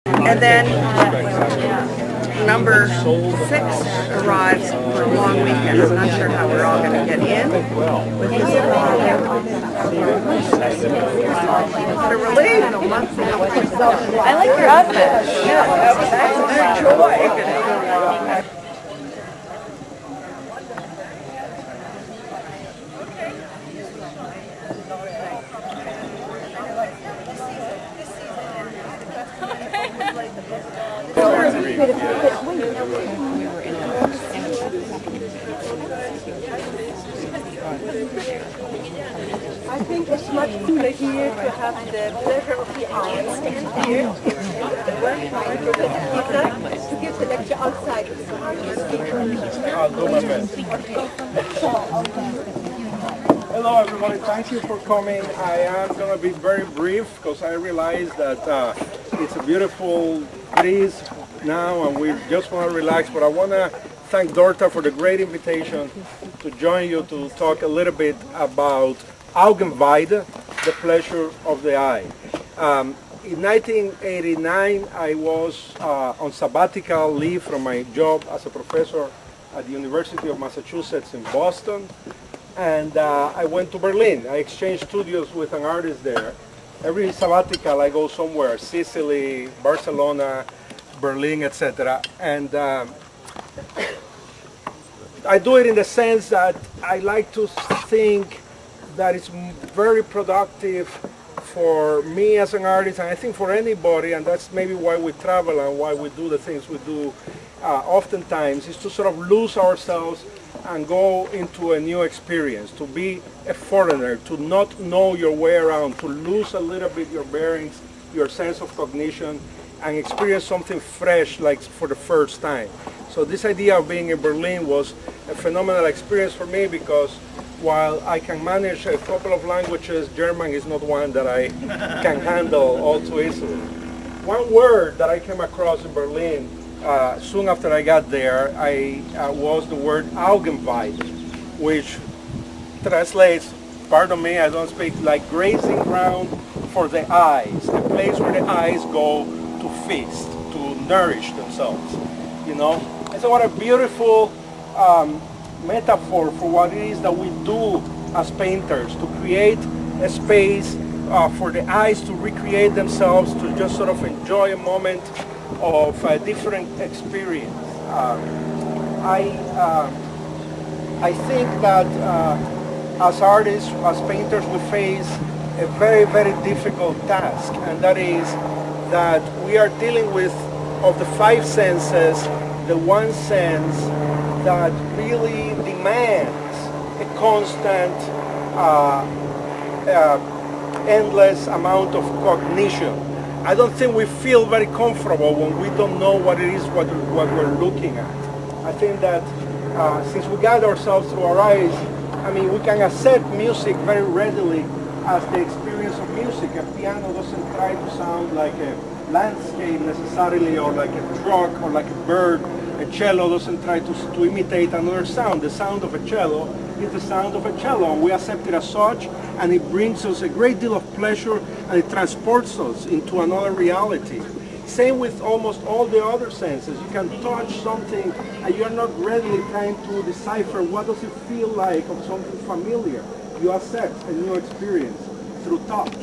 And then number 6 arrives for a long weekend. I'm not sure how we're all going to get in with this What a relief. I like your outfit. Yeah, that's their joy. I think it's much cooler here to have the pleasure of the eye stand here. The workshop to give the lecture outside. I'll do my best. Hello everybody, thank you for coming. I am going to be very brief because I realize that it's a beautiful breeze now and we just want to relax, but I want to thank Dorta for the great invitation to join you to talk a little bit about Augenweide, the pleasure of the eye. In 1989, I was on sabbatical leave from my job as a professor at the University of Massachusetts in Boston, and I went to Berlin. I exchanged studios with an artist there. Every sabbatical I go somewhere, Sicily, Barcelona, Berlin, etc. And I do it in the sense that I like to think that it's very productive for me as an artist, and I think for anybody, and that's maybe why we travel and why we do the things we do oftentimes, is to sort of lose ourselves and go into a new experience, to be a foreigner, to not know your way around, to lose a little bit your bearings, your sense of cognition, and experience something fresh like for the first time. So this idea of being in Berlin was a phenomenal experience for me because while I can manage a couple of languages, German is not one that I can handle all too easily. One word that I came across in Berlin soon after I got there was the word Augenweide, which translates, pardon me, I don't speak, like grazing ground for the eyes, a place where the eyes go to feast, to nourish themselves, you know. And so what a beautiful metaphor for what it is that we do as painters, to create a space for the eyes to recreate themselves, to just sort of enjoy a moment of a different experience. I think that as artists, as painters, we face a very, very difficult task, and that is that we are dealing with, of the 5 senses, the one sense that really demands a constant, endless amount of cognition. I don't think we feel very comfortable when we don't know what it is what we're looking at. I think that since we guide ourselves through our eyes, I mean, we can accept music very readily as the experience of music. A piano doesn't try to sound like a landscape necessarily, or like a truck, or like a bird. A cello doesn't try to imitate another sound. The sound of a cello is the sound of a cello, and we accept it as such, and it brings us a great deal of pleasure, and it transports us into another reality. Same with almost all the other senses. You can touch something, and you're not readily trying to decipher what does it feel like of something familiar. You accept a new experience through touch.